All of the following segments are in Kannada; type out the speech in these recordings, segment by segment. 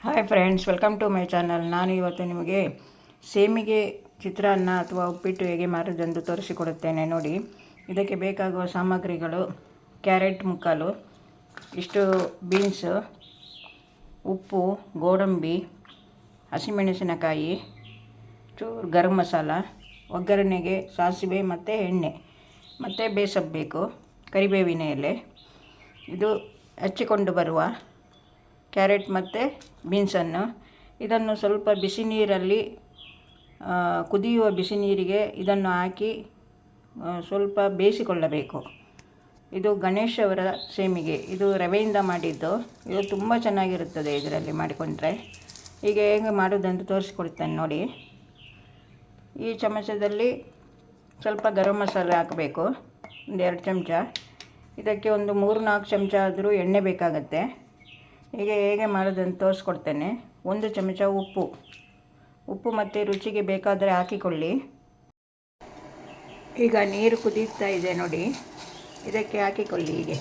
Hi friends, welcome to my channel. ನಾನು ಇವತ್ತು ನಿಮಗೆ ಸೇಮಿಗೆ ಚಿತ್ರಾನ್ನ ಅಥವಾ ಉಪ್ಪಿಟ್ಟು ಹೇಗೆ ಮಾಡೋದೆಂದು ತೋರಿಸಿಕೊಡುತ್ತೇನೆ. ನೋಡಿ, ಇದಕ್ಕೆ ಬೇಕಾಗುವ ಸಾಮಗ್ರಿಗಳು: ಕ್ಯಾರೆಟ್ ಮುಕ್ಕಾಲು, ಇಷ್ಟು ಬೀನ್ಸು, ಉಪ್ಪು, ಗೋಡಂಬಿ, ಹಸಿಮೆಣಸಿನಕಾಯಿ, ಚೂರು ಗರಂ ಮಸಾಲ, ಒಗ್ಗರಣೆಗೆ ಸಾಸಿವೆ ಮತ್ತು ಎಣ್ಣೆ, ಮತ್ತು ಬೇಯಿಸಬೇಕು ಕರಿಬೇವಿನ ಎಲೆ. ಇದು ಹಚ್ಚಿಕೊಂಡು ಬರುವ ಕ್ಯಾರೆಟ್ ಮತ್ತು ಬೀನ್ಸನ್ನು ಇದನ್ನು ಸ್ವಲ್ಪ ಬಿಸಿ ನೀರಲ್ಲಿ ಕುದಿಯುವ ಬಿಸಿ ನೀರಿಗೆ ಇದನ್ನು ಹಾಕಿ ಸ್ವಲ್ಪ ಬೇಯಿಸಿಕೊಳ್ಳಬೇಕು. ಇದು ಗಣೇಶ್ ಅವರ ಸೇಮಿಗೆ. ಇದು ರವೆಯಿಂದ ಮಾಡಿದ್ದು. ಇದು ತುಂಬ ಚೆನ್ನಾಗಿರುತ್ತದೆ ಇದರಲ್ಲಿ ಮಾಡಿಕೊಂಡ್ರೆ. ಈಗ ಹೇಗೆ ಮಾಡೋದಂತ ತೋರಿಸ್ಕೊಡ್ತೇನೆ ನೋಡಿ. ಈ ಚಮಚದಲ್ಲಿ ಸ್ವಲ್ಪ ಗರಂ ಮಸಾಲೆ ಹಾಕಬೇಕು, ಒಂದು 2 ಚಮಚ. ಇದಕ್ಕೆ ಒಂದು 3-4 ಚಮಚ ಆದರೂ ಎಣ್ಣೆ ಬೇಕಾಗತ್ತೆ. ಈಗ ಹೇಗೆ ಮಾಡೋದಂತ ತೋರಿಸ್ಕೊಡ್ತೇನೆ. 1 ಚಮಚ ಉಪ್ಪು ಮತ್ತು ರುಚಿಗೆ ಬೇಕಾದರೆ ಹಾಕಿಕೊಳ್ಳಿ. ಈಗ ನೀರು ಕುದೀತಾ ಇದೆ ನೋಡಿ, ಇದಕ್ಕೆ ಹಾಕಿಕೊಳ್ಳಿ. ಹೀಗೆ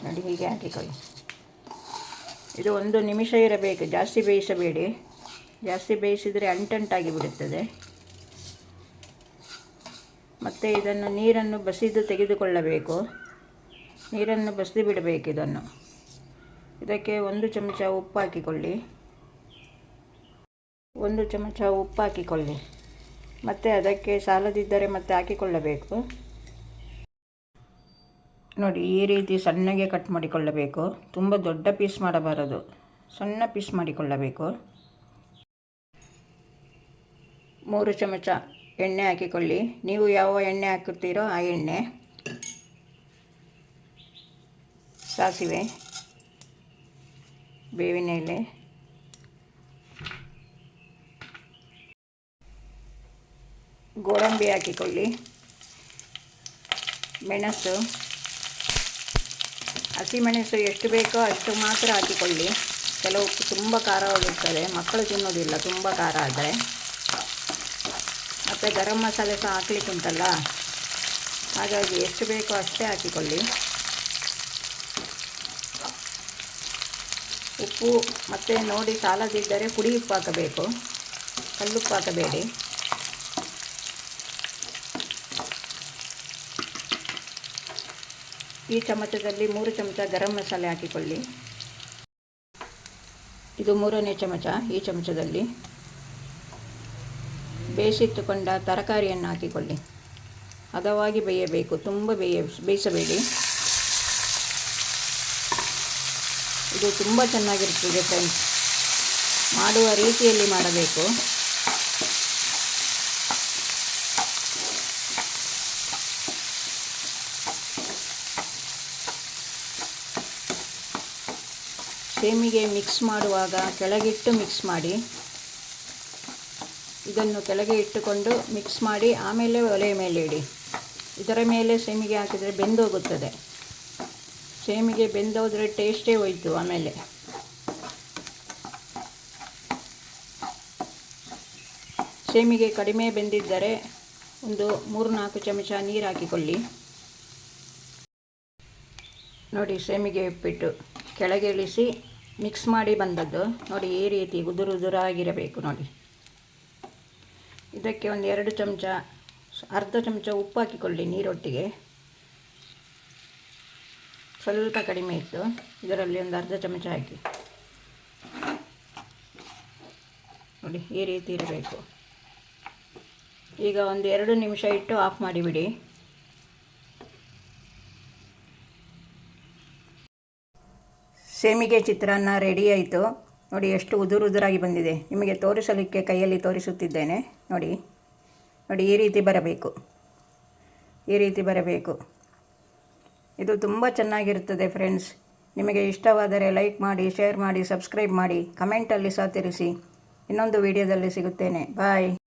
ನೋಡಿ, ಹೀಗೆ ಹಾಕಿಕೊಳ್ಳಿ. ಇದು 1 ನಿಮಿಷ ಇರಬೇಕು, ಜಾಸ್ತಿ ಬೇಯಿಸಬೇಡಿ. ಜಾಸ್ತಿ ಬೇಯಿಸಿದರೆ ಅಂಟಂಟಾಗಿ ಬಿಡುತ್ತದೆ. ಮತ್ತು ಇದನ್ನು ನೀರನ್ನು ಬಸಿದು ತೆಗೆದುಕೊಳ್ಳಬೇಕು. ನೀರನ್ನು ಬಸಿದು ಬಿಡಬೇಕು ಇದನ್ನು. ಇದಕ್ಕೆ 1 ಚಮಚ ಉಪ್ಪು ಹಾಕಿಕೊಳ್ಳಿ. 1 ಚಮಚ ಉಪ್ಪು ಹಾಕಿಕೊಳ್ಳಿ. ಮತ್ತು ಅದಕ್ಕೆ ಸಾಲದಿದ್ದರೆ ಮತ್ತೆ ಹಾಕಿಕೊಳ್ಳಬೇಕು. ನೋಡಿ, ಈ ರೀತಿ ಸಣ್ಣಗೆ ಕಟ್ ಮಾಡಿಕೊಳ್ಳಬೇಕು. ತುಂಬ ದೊಡ್ಡ ಪೀಸ್ ಮಾಡಬಾರದು, ಸಣ್ಣ ಪೀಸ್ ಮಾಡಿಕೊಳ್ಳಬೇಕು. 3 ಚಮಚ ಎಣ್ಣೆ ಹಾಕಿಕೊಳ್ಳಿ. ನೀವು ಯಾವ ಎಣ್ಣೆ ಹಾಕುತ್ತೀರೋ ಆ ಎಣ್ಣೆ. ಸಾಸಿವೆ, ಬೇವಿನ ಎಲೆ, ಗೋಡಂಬಿ ಹಾಕಿಕೊಳ್ಳಿ. ಮೆಣಸು, ಹಸಿಮೆಣಸು ಎಷ್ಟು ಬೇಕೋ ಅಷ್ಟು ಮಾತ್ರ ಹಾಕಿಕೊಳ್ಳಿ. ಕೆಲವು ತುಂಬ ಖಾರ ಹೋಗುತ್ತದೆ, ಮಕ್ಕಳು ತಿನ್ನೋದಿಲ್ಲ ತುಂಬ ಖಾರ ಆದರೆ. ಮತ್ತು ಗರಂ ಮಸಾಲೆ ಸಹ ಹಾಕ್ಲಿಕ್ಕೆ ಉಂಟಲ್ಲ, ಹಾಗಾಗಿ ಎಷ್ಟು ಬೇಕೋ ಅಷ್ಟೇ ಹಾಕಿಕೊಳ್ಳಿ. ಉಪ್ಪು ಮತ್ತು ನೋಡಿ, ಸಾಲದಿದ್ದರೆ ಪುಡಿ ಉಪ್ಪು ಹಾಕಬೇಕು, ಕಲ್ಲುಪ್ಪು ಹಾಕಬೇಡಿ. ಈ ಚಮಚದಲ್ಲಿ 3 ಚಮಚ ಗರಂ ಮಸಾಲೆ ಹಾಕಿಕೊಳ್ಳಿ. ಇದು 3ನೇ ಚಮಚ. ಈ ಚಮಚದಲ್ಲಿ ಬೇಯಿಸಿಟ್ಟುಕೊಂಡ ತರಕಾರಿಯನ್ನು ಹಾಕಿಕೊಳ್ಳಿ. ಹದವಾಗಿ ಬೇಯಬೇಕು, ತುಂಬ ಬೇಯಿಸಬೇಡಿ. ಇದು ತುಂಬ ಚೆನ್ನಾಗಿರ್ತದೆ ಫ್ರೆಂಡ್ಸ್. ಮಾಡುವ ರೀತಿಯಲ್ಲಿ ಮಾಡಬೇಕು. ಸೇಮಿಗೆ ಮಿಕ್ಸ್ ಮಾಡುವಾಗ ಕೆಳಗಿಟ್ಟು ಮಿಕ್ಸ್ ಮಾಡಿ. ಇದನ್ನು ಕೆಳಗೆ ಇಟ್ಟುಕೊಂಡು ಮಿಕ್ಸ್ ಮಾಡಿ ಆಮೇಲೆ ಒಲೆಯ ಮೇಲೆ ಇಡಿ. ಇದರ ಮೇಲೆ ಸೇಮಿಗೆ ಹಾಕಿದರೆ ಬೆಂದೋಗುತ್ತದೆ. ಸೇಮಿಗೆ ಬೆಂದೋದ್ರೆ ಟೇಸ್ಟೇ ಹೋಯಿತು. ಆಮೇಲೆ ಸೇಮಿಗೆ ಕಡಿಮೆ ಬೆಂದಿದ್ದರೆ ಒಂದು 3-4 ಚಮಚ ನೀರು ಹಾಕಿಕೊಳ್ಳಿ. ನೋಡಿ, ಸೇಮಿಗೆ ಉಪ್ಪಿಟ್ಟು ಕೆಳಗೆ ಇಳಿಸಿ ಮಿಕ್ಸ್ ಮಾಡಿ ಬಂದದ್ದು ನೋಡಿ. ಈ ರೀತಿ ಉದುರಾಗಿರಬೇಕು ನೋಡಿ. ಇದಕ್ಕೆ ಒಂದು 2 ಚಮಚ, ಅರ್ಧ ಚಮಚ ಉಪ್ಪು ಹಾಕಿಕೊಳ್ಳಿ ನೀರೊಟ್ಟಿಗೆ. ಸ್ವಲ್ಪ ಕಡಿಮೆ ಇತ್ತು, ಇದರಲ್ಲಿ ಒಂದು ಅರ್ಧ ಚಮಚ ಹಾಕಿ. ನೋಡಿ, ಈ ರೀತಿ ಇರಬೇಕು. ಈಗ ಒಂದು 2 ನಿಮಿಷ ಇಟ್ಟು ಆಫ್ ಮಾಡಿಬಿಡಿ. ಸೇಮಿಗೆ ಚಿತ್ರಾನ್ನ ರೆಡಿ ಆಯಿತು ನೋಡಿ. ಎಷ್ಟು ಉದುರಾಗಿ ಬಂದಿದೆ. ನಿಮಗೆ ತೋರಿಸಲಿಕ್ಕೆ ಕೈಯಲ್ಲಿ ತೋರಿಸುತ್ತಿದ್ದೇನೆ ನೋಡಿ. ನೋಡಿ, ಈ ರೀತಿ ಬರಬೇಕು, ಈ ರೀತಿ ಬರಬೇಕು. ಇದು ತುಂಬ ಚೆನ್ನಾಗಿರುತ್ತದೆ ಫ್ರೆಂಡ್ಸ್. ನಿಮಗೆ ಇಷ್ಟವಾದರೆ ಲೈಕ್ ಮಾಡಿ, ಶೇರ್ ಮಾಡಿ, ಸಬ್ಸ್ಕ್ರೈಬ್ ಮಾಡಿ, ಕಮೆಂಟಲ್ಲಿ ಸಹ ತಿಳಿಸಿ. ಇನ್ನೊಂದು ವಿಡಿಯೋದಲ್ಲಿ ಸಿಗುತ್ತೇನೆ. ಬಾಯ್.